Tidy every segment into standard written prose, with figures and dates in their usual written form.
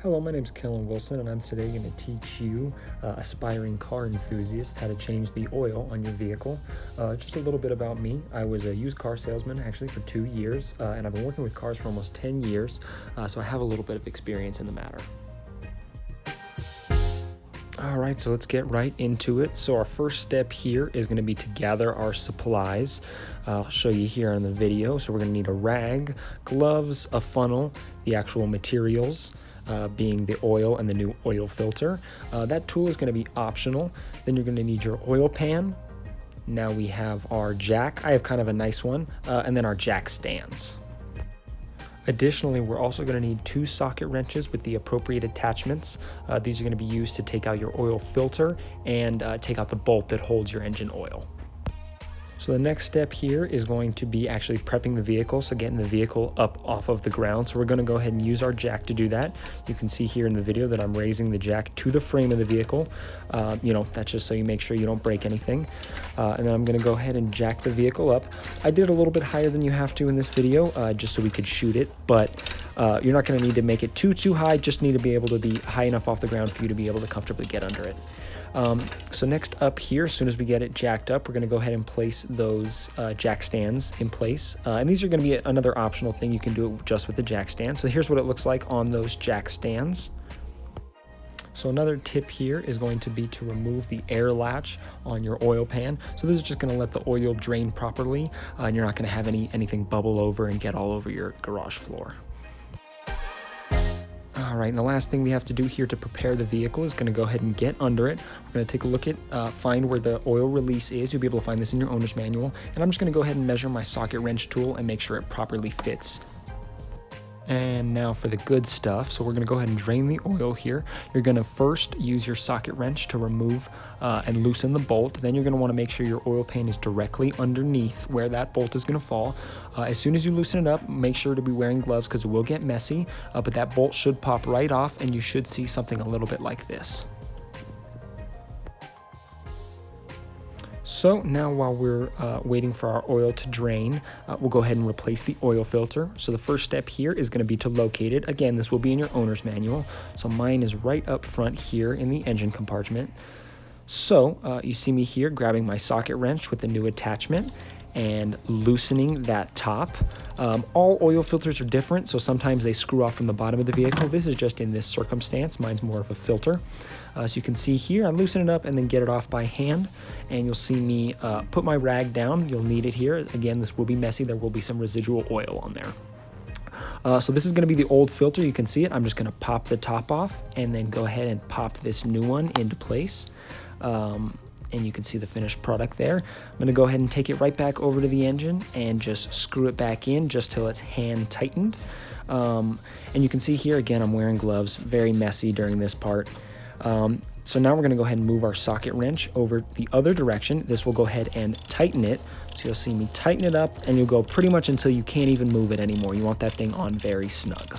Hello, my name is Kellen Wilson, and I'm today going to teach you, aspiring car enthusiasts, how to change the oil on your vehicle. Just a little bit about me. I was a used car salesman actually for 2 years, and I've been working with cars for almost 10 years, so I have a little bit of experience in the matter. All right, so let's get right into it. So our first step here is going to be to gather our supplies. I'll show you here in the video. So we're going to need a rag, gloves, a funnel, the actual materials, being the oil and the new oil filter. That tool is going to be optional. Then you're going to need your oil pan. Now we have our jack. I have kind of a nice one, and then our jack stands. Additionally, we're also going to need 2 socket wrenches with the appropriate attachments. These are going to be used to take out your oil filter and take out the bolt that holds your engine oil. So the next step here is going to be actually prepping the vehicle, so getting the vehicle up off of the ground. So we're going to go ahead and use our jack to do that. You can see here in the video that I'm raising the jack to the frame of the vehicle. That's just so you make sure you don't break anything. And then I'm going to go ahead and jack the vehicle up. I did a little bit higher than you have to in this video, just so we could shoot it, but you're not going to need to make it too high, just need to be able to be high enough off the ground for you to be able to comfortably get under it. So next up here, as soon as we get it jacked up, we're going to go ahead and place those jack stands in place. And these are going to be another optional thing. You can do it just with the jack stand. So here's what it looks like on those jack stands. So another tip here is going to be to remove the air latch on your oil pan. So this is just going to let the oil drain properly, and you're not going to have anything bubble over and get all over your garage floor. All right, and the last thing we have to do here to prepare the vehicle is going to go ahead and get under it. We're going to take a look at, find where the oil release is. You'll be able to find this in your owner's manual. And I'm just going to go ahead and measure my socket wrench tool and make sure it properly fits. And now for the good stuff. So we're going to go ahead and drain the oil here. You're going to first use your socket wrench to remove and loosen the bolt. Then you're going to want to make sure your oil pan is directly underneath where that bolt is going to fall. As soon as you loosen it up, make sure to be wearing gloves because it will get messy, but that bolt should pop right off and you should see something a little bit like this. So now while we're waiting for our oil to drain, we'll go ahead and replace the oil filter. So the first step here is going to be to locate it. Again, this will be in your owner's manual. So mine is right up front here in the engine compartment. So you see me here grabbing my socket wrench with the new attachment and loosening that top. All oil filters are different, so sometimes they screw off from the bottom of the vehicle. This is just in this circumstance. Mine's more of a filter. So you can see here, I loosen it up and then get it off by hand. And you'll see me put my rag down. You'll need it here. Again, this will be messy. There will be some residual oil on there. So this is going to be the old filter. You can see it. I'm just going to pop the top off and then go ahead and pop this new one into place. And you can see the finished product there. I'm going to go ahead and take it right back over to the engine and just screw it back in just till it's hand tightened. And you can see here, again, I'm wearing gloves, very messy during this part. So now we're going to go ahead and move our socket wrench over the other direction. This will go ahead and tighten it. So you'll see me tighten it up and you'll go pretty much until you can't even move it anymore. You want that thing on very snug.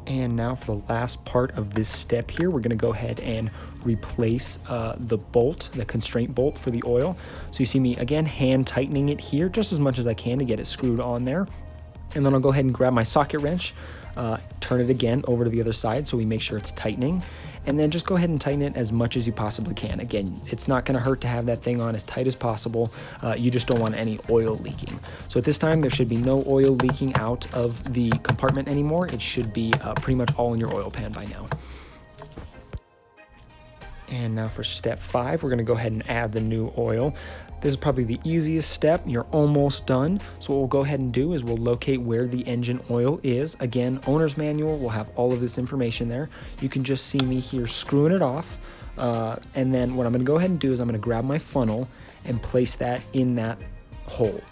And now for the last part of this step here, we're going to go ahead and replace the bolt, the constraint bolt for the oil. So you see me, again, hand tightening it here just as much as I can to get it screwed on there. And then I'll go ahead and grab my socket wrench, turn it again over to the other side so we make sure it's tightening. And then just go ahead and tighten it as much as you possibly can. Again, it's not going to hurt to have that thing on as tight as possible. You just don't want any oil leaking. So at this time, there should be no oil leaking out of the compartment anymore. It should be pretty much all in your oil pan by now. And now for step 5, we're going to go ahead and add the new oil. This is probably the easiest step. You're almost done. So what we'll go ahead and do is we'll locate where the engine oil is. Again, owner's manual will have all of this information there. You can just see me here screwing it off. And then what I'm going to go ahead and do is I'm going to grab my funnel and place that in that hole.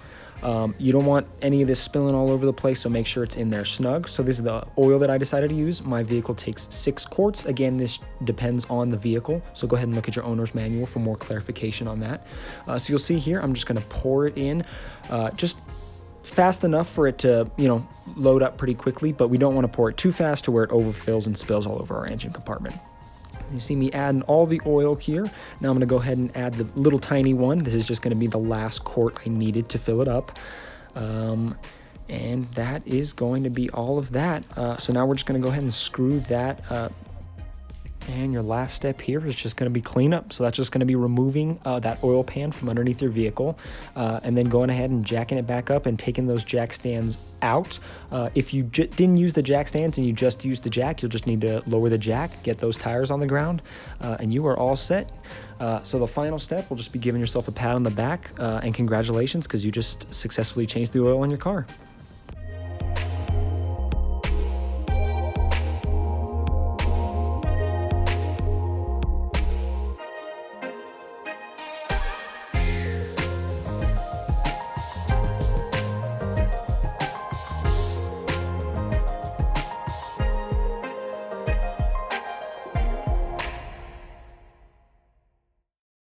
You don't want any of this spilling all over the place, so make sure it's in there snug. So this is the oil that I decided to use. My vehicle takes 6 quarts. Again, this depends on the vehicle, so go ahead and look at your owner's manual for more clarification on that. So you'll see here, I'm just going to pour it in, just fast enough for it to, load up pretty quickly, but we don't want to pour it too fast to where it overfills and spills all over our engine compartment. You see me adding all the oil here. Now I'm gonna go ahead and add the little tiny one. This is just gonna be the last quart I needed to fill it up. And that is going to be all of that. So now we're just gonna go ahead and screw that up. And your last step here is just going to be cleanup. So that's just going to be removing that oil pan from underneath your vehicle, and then going ahead and jacking it back up and taking those jack stands out. If you didn't use the jack stands and you just used the jack, you'll just need to lower the jack, get those tires on the ground, and you are all set. So the final step will just be giving yourself a pat on the back and congratulations, because you just successfully changed the oil in your car.